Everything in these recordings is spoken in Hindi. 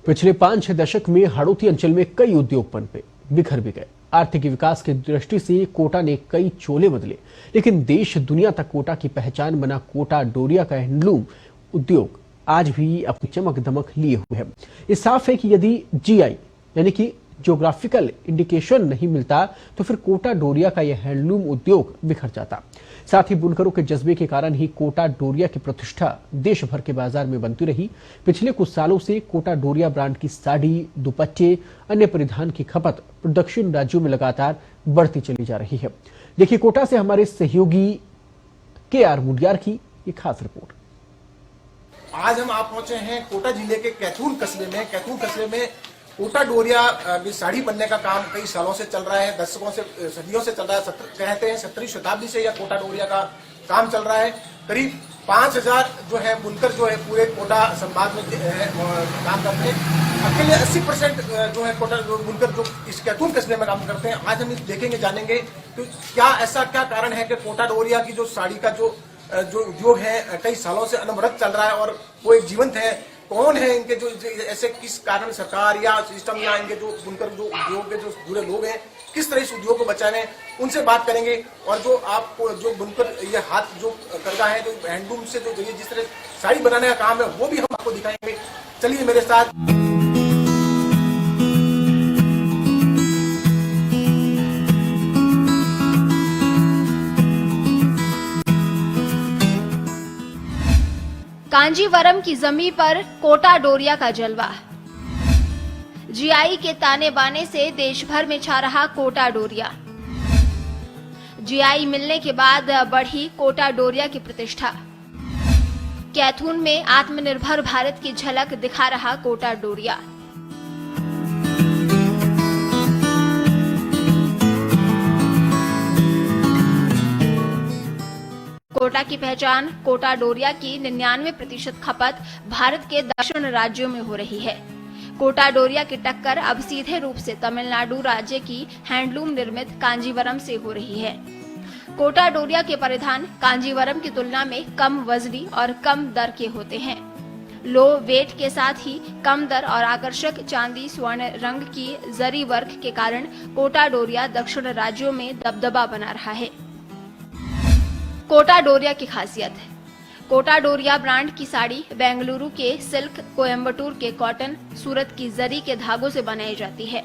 पिछले 5-6 दशक में हाड़ौती अंचल में कई उद्योग पनपे, बिखर भी गए। आर्थिक विकास की दृष्टि से कोटा ने कई चोले बदले, लेकिन देश दुनिया तक कोटा की पहचान बना कोटा डोरिया का हैंडलूम उद्योग आज भी अपनी चमक दमक लिए हुए है। ये साफ है कि यदि जीआई यानी कि ज्योग्राफिकल इंडिकेशन नहीं मिलता तो फिर कोटा डोरिया का यह हैंडलूम उद्योग बिखर जाता। साथ ही बुनकरों के जज्बे के कारण ही कोटा डोरिया की प्रतिष्ठा देश भर के बाजार में बनती रही। पिछले कुछ सालों से कोटा डोरिया ब्रांड की साड़ी, दुपट्टे, अन्य परिधान की खपत दक्षिण राज्यों में लगातार बढ़ती चली जा रही है। देखिए कोटा से हमारे सहयोगी KR मुडियार की ये खास रिपोर्ट। आज हम आप पहुंचे हैं कोटा जिले के कैथून कस्बे में। कैथून कस्बे में कोटा डोरिया साड़ी बनने का काम कई सालों से चल रहा है, दशकों से, सदियों से चल रहा है। कहते हैं 17वीं शताब्दी से यह कोटा डोरिया का काम चल रहा है। करीब 5000 जो है बुनकर जो है पूरे कोटा संभाग में काम करते हैं। अकेले 80% जो है कोटा बुनकर जो इस कैथून कस्बे में काम करते हैं। आज हम देखेंगे, जानेंगे कि क्या ऐसा क्या कारण है कि कोटा डोरिया की जो साड़ी का जो उद्योग है कई सालों से अनवरत चल रहा है और वो एक जीवंत है। कौन है इनके जो ऐसे, किस कारण सरकार या सिस्टम या इनके जो बुनकर जो उद्योग के जो जुड़े लोग हैं किस तरह इस उद्योग को बचाने, उनसे बात करेंगे। और जो आपको जो बुनकर ये हाथ जो करता है, जो हैंडलूम से जो जिस तरह साड़ी बनाने का काम है वो भी हम आपको दिखाएंगे। चलिए मेरे साथ। कांजीवरम की जमीन पर कोटा डोरिया का जलवा। जीआई के ताने बाने से देश भर में छा रहा कोटा डोरिया। जीआई मिलने के बाद बढ़ी कोटा डोरिया की प्रतिष्ठा। कैथून में आत्मनिर्भर भारत की झलक दिखा रहा कोटा डोरिया। कोटा की पहचान। कोटा डोरिया की 99% खपत भारत के दक्षिण राज्यों में हो रही है। कोटा डोरिया की टक्कर अब सीधे रूप से तमिलनाडु राज्य की हैंडलूम निर्मित कांजीवरम से हो रही है। कोटा डोरिया के परिधान कांजीवरम की तुलना में कम वजनी और कम दर के होते हैं। लो वेट के साथ ही कम दर और आकर्षक चांदी स्वर्ण रंग की जरी वर्क के कारण कोटा डोरिया दक्षिण राज्यों में दबदबा बना रहा है। कोटा डोरिया की खासियत। कोटा डोरिया ब्रांड की साड़ी बेंगलुरु के सिल्क, कोयम्बटूर के कॉटन, सूरत की जरी के धागों से बनाई जाती है।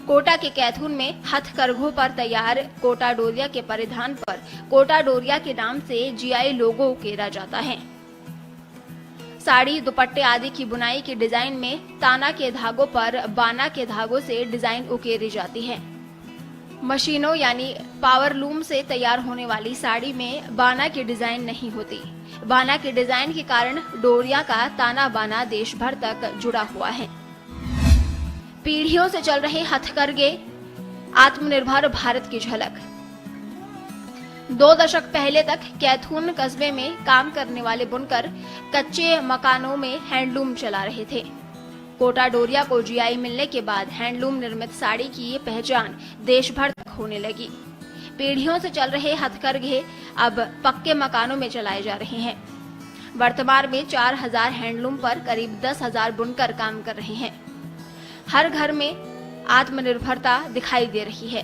कोटा के कैथून में हथकरघों पर तैयार कोटा डोरिया के परिधान पर कोटा डोरिया के नाम से जीआई लोगो उकेरा जाता है। साड़ी, दुपट्टे आदि की बुनाई की डिजाइन में ताना के धागों पर बाना के धागों से डिजाइन उकेरी जाती है। मशीनों यानी पावर लूम से तैयार होने वाली साड़ी में बाना की डिजाइन नहीं होती। बाना के डिजाइन के कारण डोरिया का ताना बाना देश भर तक जुड़ा हुआ है। पीढ़ियों से चल रहे हथकरघे, आत्मनिर्भर भारत की झलक। 2 दशक पहले तक कैथून कस्बे में काम करने वाले बुनकर कच्चे मकानों में हैंडलूम चला रहे थे। कोटा डोरिया को जीआई मिलने के बाद हैंडलूम निर्मित साड़ी की ये पहचान देश भर तक होने लगी। पीढ़ियों से चल रहे हथकरघे अब पक्के मकानों में चलाए जा रहे हैं। वर्तमान में 4000 हैंडलूम पर करीब 10,000 बुनकर काम कर रहे हैं। हर घर में आत्मनिर्भरता दिखाई दे रही है।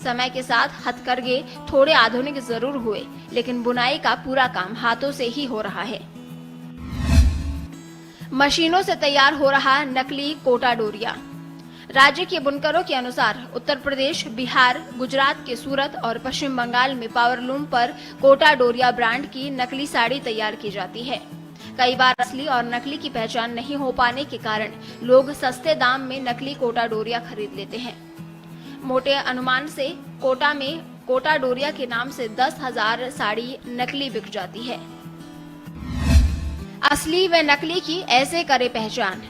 समय के साथ हथकरघे थोड़े आधुनिक जरूर हुए, लेकिन बुनाई का पूरा काम हाथों से ही हो रहा है। मशीनों से तैयार हो रहा नकली कोटा डोरिया। राज्य के बुनकरों के अनुसार उत्तर प्रदेश, बिहार, गुजरात के सूरत और पश्चिम बंगाल में पावरलूम पर कोटा डोरिया ब्रांड की नकली साड़ी तैयार की जाती है। कई बार असली और नकली की पहचान नहीं हो पाने के कारण लोग सस्ते दाम में नकली कोटा डोरिया खरीद लेते हैं। मोटे अनुमान से कोटा में कोटा डोरिया के नाम से 10,000 साड़ी नकली बिक जाती है। असली व नकली की ऐसे करे पहचान।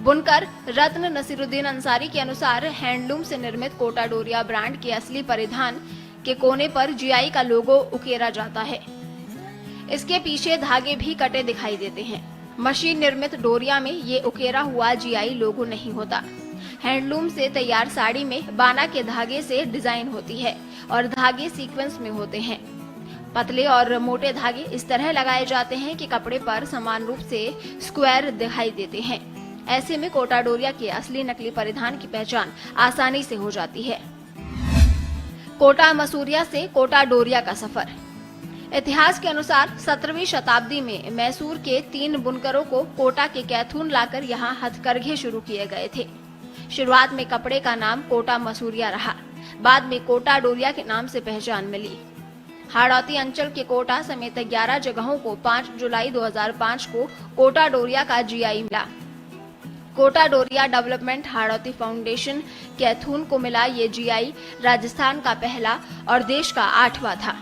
बुनकर रत्न नसीरुद्दीन अंसारी के अनुसार हैंडलूम से निर्मित कोटा डोरिया ब्रांड के असली परिधान के कोने पर जीआई का लोगो उकेरा जाता है। इसके पीछे धागे भी कटे दिखाई देते हैं। मशीन निर्मित डोरिया में ये उकेरा हुआ जीआई लोगो नहीं होता। हैंडलूम से तैयार साड़ी में बाना के धागे से डिजाइन होती है और धागे सीक्वेंस में होते हैं। पतले और मोटे धागे इस तरह लगाए जाते हैं कि कपड़े पर समान रूप से स्क्वायर दिखाई देते हैं। ऐसे में कोटा डोरिया के असली नकली परिधान की पहचान आसानी से हो जाती है। कोटा मसूरिया से कोटा डोरिया का सफर। इतिहास के अनुसार 17वीं शताब्दी में मैसूर के 3 बुनकरों को कोटा के कैथून लाकर यहाँ हथकरघे शुरू किए गए थे। शुरुआत में कपड़े का नाम कोटा मसूरिया रहा, बाद में कोटा डोरिया के नाम से पहचान मिली। हाड़ौती अंचल के कोटा समेत 11 जगहों को 5 जुलाई 2005 को कोटा डोरिया का जीआई मिला। कोटा डोरिया डेवलपमेंट हाड़ौती फाउंडेशन कैथून को मिला ये जीआई राजस्थान का पहला और देश का 8वां था।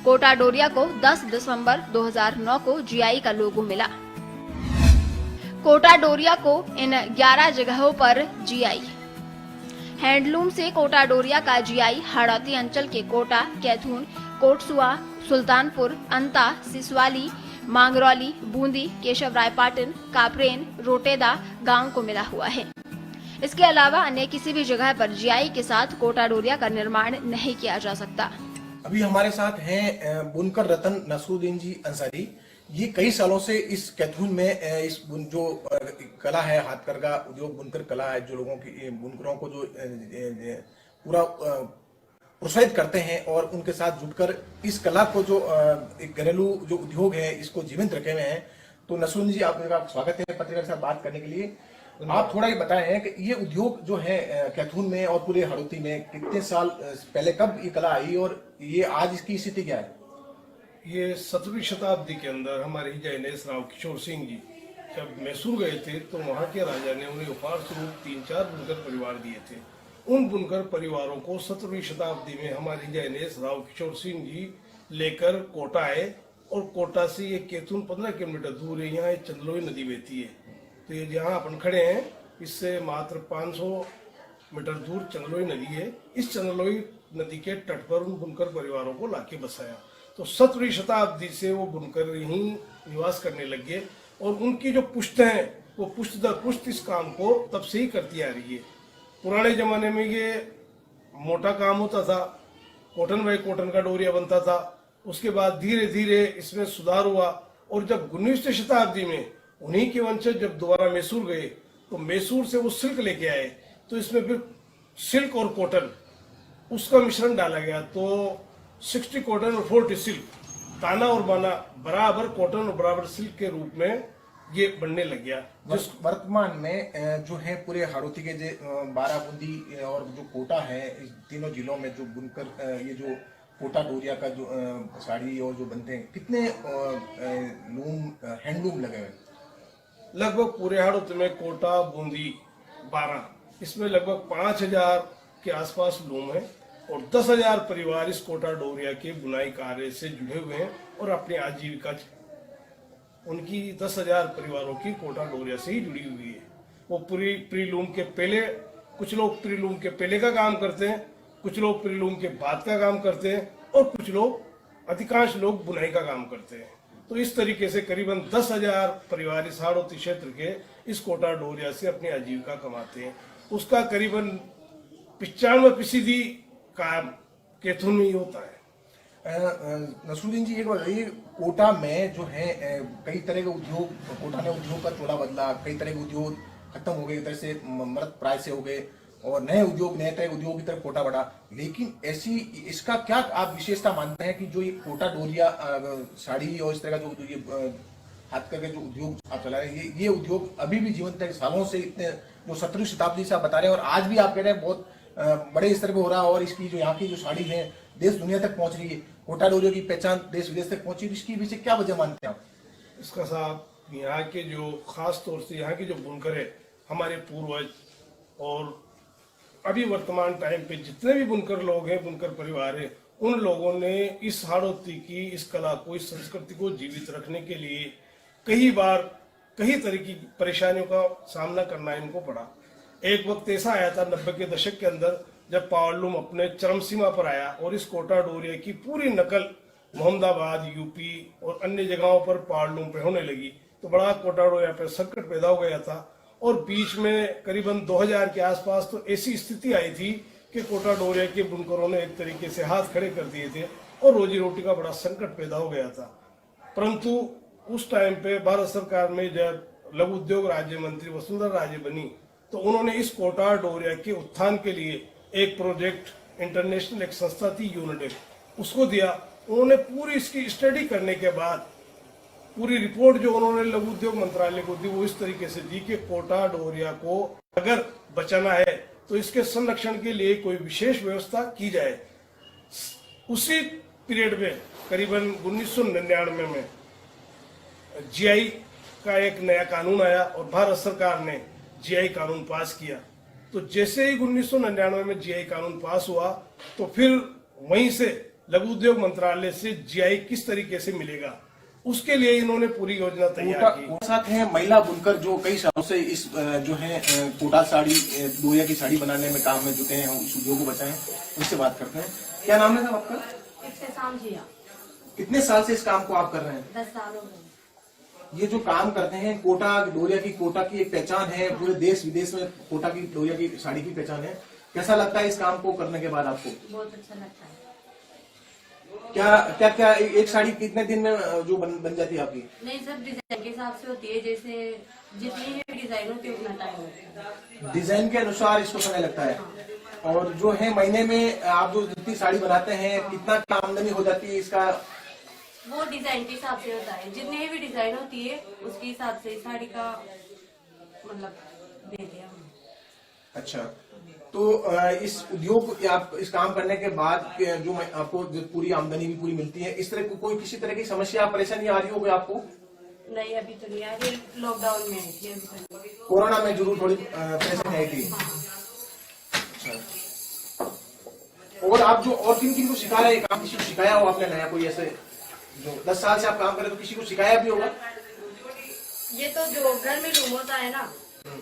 कोटा डोरिया को 10 दिसंबर 2009 को जीआई का लोगो मिला। कोटा डोरिया को इन 11 जगहों पर जीआई। हैंडलूम से कोटा डोरिया का जीआई हाड़ौती अंचल के कोटा, कैथून, कोटसुआ, सुल्तानपुर, अंता, सिसवाली, मांगरौली, बूंदी, केशवरायपाटन, कापरेन, रोटेदा गांव को मिला हुआ है। इसके अलावा अन्य किसी भी जगह पर जीआई के साथ कोटा डोरिया का निर्माण नहीं किया जा सकता। अभी हमारे साथ हैं बुनकर रतन नसरुद्दीन जी अंसारी। ये कई सालों से इस कैथून में इस जो कला है, हाथकरघा उद्योग, बुनकर कला है, जो लोगों की बुनकरों को जो पूरा प्रोत्साहित करते हैं और उनके साथ जुटकर इस कला को जो एक घरेलू जो उद्योग है इसको जीवंत रखे हुए हैं। तो नसरुद्दीन जी, आपका स्वागत है पत्रकार के साथ बात करने के लिए। आप थोड़ा ये बताएं कि ये उद्योग जो है कैथून में और पूरे हाड़ौती में कितने साल पहले कब ये कला आई और ये आज इसकी स्थिति क्या है? ये 17वीं शताब्दी के अंदर हमारे जयनेश राव किशोर सिंह जी जब मैसूर गए थे तो वहाँ के राजा ने उन्हें उपहार स्वरूप 3-4 बुनकर परिवार दिए थे। उन बुनकर परिवारों को 17वीं शताब्दी में हमारे जयनेश राव किशोर सिंह जी लेकर कोटा आए और कोटा से ये कैथून 15 किलोमीटर दूर है। यहाँ एक चंदलोई नदी बहती है, तो ये जहाँ अपन खड़े हैं इससे मात्र 500 मीटर दूर चंदलोई नदी है। इस चंदलोई नदी के तट पर उन बुनकर परिवारों को लाके बसाया। तो 17वीं शताब्दी से वो बुनकर यहीं निवास करने लग गए और उनकी जो पुश्त है वो पुश्त दर पुश्त इस काम को तब से ही करती आ रही है। पुराने जमाने में ये मोटा काम होता था, कॉटन बाई कॉटन का डोरिया बनता था। उसके बाद धीरे धीरे इसमें सुधार हुआ और जब 19वीं शताब्दी में उन्हीं के वंशज जब दोबारा मैसूर गए तो मैसूर से वो सिल्क लेके आए, तो इसमें फिर सिल्क और कॉटन उसका मिश्रण डाला गया। तो 60 कॉटन और 40 सिल्क, ताना और बाना बराबर कॉटन और बराबर सिल्क के रूप में ये बनने लग गया। जिस वर्तमान में जो है पूरे हाड़ौती के जो 12 बूंदी और जो कोटा है, इस तीनों जिलों में जो बुनकर ये जो कोटा डोरिया का जो साड़ी और जो बनते हैं, कितने हैंडलूम लगे हुए? लगभग पूरे हाड़ौती में कोटा, बूंदी 12, इसमें लगभग 5000 के आसपास लूम है और 10,000 परिवार इस कोटा डोरिया के बुनाई कार्य से जुड़े हुए हैं और अपनी आजीविका उनकी 10,000 परिवारों की कोटा डोरिया से ही जुड़ी हुई है। वो पूरी प्रीलूम के पहले, कुछ लोग प्रीलूम के पहले का काम करते हैं, कुछ लोग प्रीलूम के बाद का काम करते हैं और कुछ लोग, अधिकांश लोग बुनाई का काम करते हैं। तो इस तरीके से करीबन 10,000 परिवार इस हाड़ौती क्षेत्र के इस कोटा डोरिया से अपनी आजीविका कमाते हैं। उसका करीबन 95% काम कैथून में ही होता है। नसरुद्दीन जी, एक बात बताइए, कोटा में जो है कई तरह के उद्योग, कोटा ने उद्योग का चोला बदला, कई तरह के उद्योग खत्म हो गए, एक तरह से मृत प्राय से हो गए और नए तरह उद्योग की तरफ कोटा बढ़ा। लेकिन ऐसी इसका क्या आप विशेषता मानते हैं कि जो ये कोटा डोरिया साड़ी और इस तरह का जो ये हाथ करके जो उद्योग आप चला रहे हैं, ये उद्योग अभी भी जीवंत है? सालों से इतने जो 17वीं शताब्दी से आप बता रहे हैं और आज भी आप कह रहे हैं बहुत बड़े स्तर पे हो रहा है और इसकी जो यहाँ की जो साड़ी है देश दुनिया तक पहुंच रही है, कोटा डोरिया की पहचान देश विदेश तक पहुंची, इसकी पीछे क्या वजह मानते हैं आप? इसका साहब यहाँ के जो खास तौर से यहाँ के जो बुनकर है, हमारे पूर्वज और अभी वर्तमान टाइम पे जितने भी बुनकर लोग हैं, बुनकर परिवार है, उन लोगों ने इस हाड़ौती की इस कला को, इस संस्कृति को जीवित रखने के लिए कई बार कई तरह की परेशानियों का सामना करना इनको पड़ा। एक वक्त ऐसा आया था 90 के दशक के अंदर जब पावरलूम अपने चरम सीमा पर आया और इस कोटा डोरिया की पूरी नकल मोहम्मदाबाद, यूपी और अन्य जगहों पर पावरलूम पे होने लगी, तो बड़ा कोटा डोरिया पे संकट पैदा हो गया था। और बीच में करीबन 2000 के आसपास तो ऐसी स्थिति आई थी कि कोटा डोरिया के बुनकरों ने एक तरीके से हाथ खड़े कर दिए थे और रोजी रोटी का बड़ा संकट पैदा हो गया था। परंतु उस टाइम पे भारत सरकार में जब लघु उद्योग राज्य मंत्री वसुंधरा राजे बनी तो उन्होंने इस कोटा डोरिया के उत्थान के लिए एक प्रोजेक्ट इंटरनेशनल एक संस्था थी यूनिटेक, उसको दिया। उन्होंने पूरी इसकी स्टडी करने के बाद पूरी रिपोर्ट जो उन्होंने लघु उद्योग मंत्रालय को दी वो इस तरीके से दी कि कोटा डोरिया को अगर बचाना है तो इसके संरक्षण के लिए कोई विशेष व्यवस्था की जाए। उसी पीरियड में करीबन 1999 में जीआई का एक नया कानून आया और भारत सरकार ने जीआई कानून पास किया। तो जैसे ही 1999 में जीआई कानून पास हुआ तो फिर वहीं से लघु उद्योग मंत्रालय से जीआई किस तरीके से मिलेगा उसके लिए इन्होंने पूरी योजना तैयार की। साथ हैं महिला बुनकर जो कई सालों से इस जो है कोटा साड़ी डोरिया की साड़ी बनाने में काम में जुटे हैं, उस उद्योग को बचाएं, उनसे बात करते हैं। क्या नाम है साहब आपका? कितने साल से इस काम को आप कर रहे हैं? 10 साल हो गए। ये जो काम करते हैं कोटा डोरिया की, कोटा की एक पहचान है, पूरे देश विदेश में कोटा की डोरिया की साड़ी की पहचान है। कैसा लगता है इस काम को करने के बाद आपको? बहुत अच्छा लगता है। क्या एक साड़ी कितने दिन में जो बन जाती है आपकी? नहीं, सब डिजाइन के हिसाब से होती है, जैसे जितनी भी डिजाइन होती है उतना टाइम लगता है। डिजाइन के अनुसार इसको समय लगता है। और जो है महीने में आप जो जितनी साड़ी बनाते हैं कितना आमदनी हो जाती है इसका? वो डिजाइन के हिसाब से होता है, जितनी भी डिजाइन होती है उसके हिसाब से साड़ी का मतलब देते हैं। अच्छा, तो इस उद्योग आप इस काम करने के बाद जो आपको जो पूरी आमदनी भी पूरी मिलती है, इस तरह कोई किसी तरह की समस्या परेशानी आ रही होगी आपको? नहीं, अभी तो नहीं आ रही, लॉकडाउन में आई थी अभी। कोरोना में जरूर थोड़ी परेशानी आई थी। अच्छा, और आप जो और किन को सिखा रहे हैं काम? किसी को सिखाया हो आपने नया? कोई ऐसे जो 10 साल से आप काम कर रहे तो किसी को सिखाया भी होगा? ये तो जो घर में रूम होता है ना,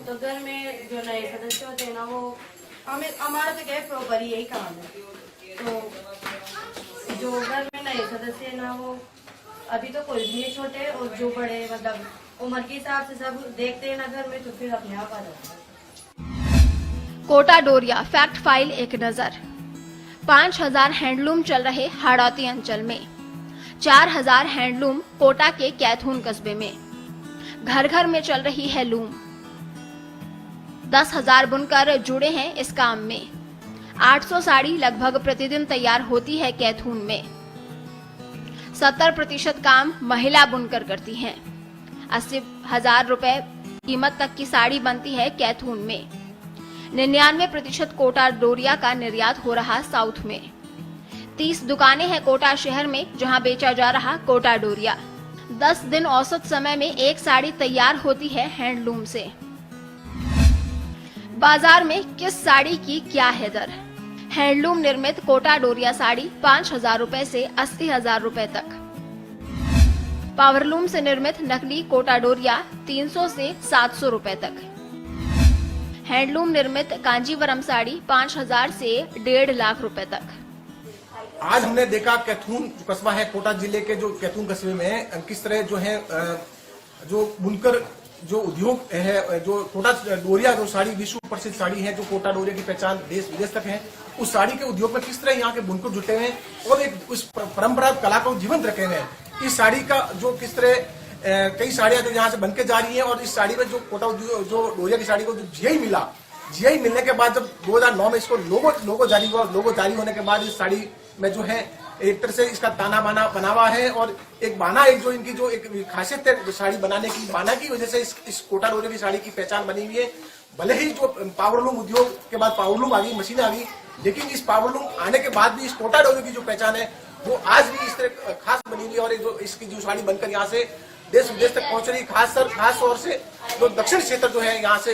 तो घर में जो नए सदस्य होते हैं ना, वो हमारा तो क्या है प्रॉपर यही काम है। तो जो घर में नए सदस्य है ना, वो अभी तो कोई भी नहीं छोटे, और जो बड़े मतलब उम्र के हिसाब से सब देखते हैं ना घर में, तो फिर अपने आप आ जाते हैं। कोटा डोरिया फैक्ट फाइल एक नजर। 5000 हैंडलूम चल रहे हाड़ौती अंचल में, 4000 हैंडलूम कोटा के कैथून कस्बे में, घर घर में चल रही है लूम। 10,000 बुनकर जुड़े हैं इस काम में। 800 साड़ी लगभग प्रतिदिन तैयार होती है कैथून में। 70% काम महिला बुनकर करती हैं। 80,000 रुपए कीमत तक की साड़ी बनती है कैथून में। 99% कोटा डोरिया का निर्यात हो रहा साउथ में। 30 दुकानें हैं कोटा शहर में जहां बेचा जा रहा कोटा डोरिया। 10 दिन औसत समय में एक साड़ी तैयार होती है हैंडलूम से। बाजार में किस साड़ी की क्या है दर? हैंडलूम निर्मित कोटा डोरिया साड़ी 5,000 रुपए से 80,000 रुपए तक। पावरलूम से निर्मित नकली कोटा डोरिया 300 से 700 रुपए तक। हैंडलूम निर्मित कांजीवरम साड़ी 5,000 से 1.5 लाख रुपए तक। आज हमने देखा कैथून जो कस्बा है कोटा जिले के, जो कैथून कस्बे में किस तरह जो है जो बुनकर जो उद्योग है, जो कोटा डोरिया जो साड़ी विश्व प्रसिद्ध साड़ी है, जो कोटा डोरिया की पहचान देश विदेश तक है, उस साड़ी के उद्योग में किस तरह यहाँ के बुनकर जुटे हुए हैं और एक उस परंपरा कला को जीवंत रखे हुए हैं। इस साड़ी का जो किस तरह कई साड़ियां जो यहाँ से बनके जा रही हैं, और इस साड़ी में जो कोटा जो डोरिया की साड़ी को जो जीआई मिला, जीआई मिलने के बाद जब 2009 में इसको लोगो जारी हुआ, लोगो जारी होने के बाद इस साड़ी में जो है एक तरह से इसका ताना बाना बनावा है, और एक बाना एक जो इनकी जो एक खासियत है साड़ी बनाने की, बाना की वजह से इस कोटा डोरिया की साड़ी की पहचान बनी हुई है। भले ही जो पावरलूम उद्योग के बाद पावरलूम आ गई, मशीनें आ गई, लेकिन इस पावरलूम आने के बाद भी इस कोटा डोरिया की जो पहचान है वो आज भी इस तरह खास बनी हुई है। और जो इसकी जो साड़ी बनकर यहाँ से देश विदेश तक पहुंच रही, खास तौर से जो दक्षिण क्षेत्र जो है यहाँ से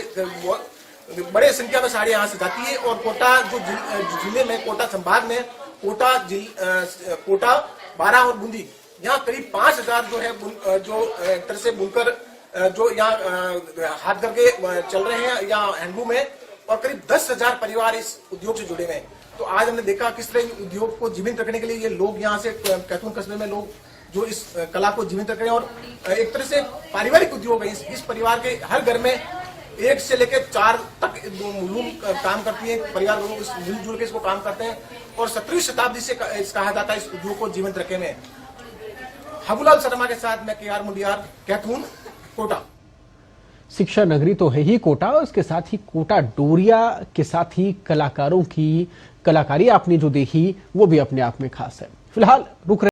बड़े संख्या में साड़ी यहाँ से जाती है। और कोटा जो जिले में, कोटा संभाग में कोटा 12 और बूंदी, यहाँ करीब 5,000 जो है जो एक तरह से बुनकर जो यहाँ हाथ करके चल रहे हैं यहाँ हैंडलूम में, और करीब 10,000 परिवार इस उद्योग से जुड़े हुए हैं। तो आज हमने देखा किस तरह उद्योग को जीवित रखने के लिए ये लोग यहाँ से कैथून कस्बे में लोग जो इस कला को जीवित रख रहे हैं, और एक तरह से पारिवारिक उद्योग है। इस परिवार के हर घर में 1 से लेकर 4 तक लूम काम करती है, परिवार लोग मिलजुल के इसको काम करते हैं, और 17वीं शताब्दी से कहा जाता है इस उद्योग को जीवंत रखे में। हबुलाल शर्मा के साथ मैं KR मुंडियार, कैथून, कोटा। शिक्षा नगरी तो है ही कोटा, और इसके साथ ही कोटा डोरिया के साथ ही कलाकारों की कलाकारी आपने जो देखी वो भी अपने आप में खास है। फिलहाल रुक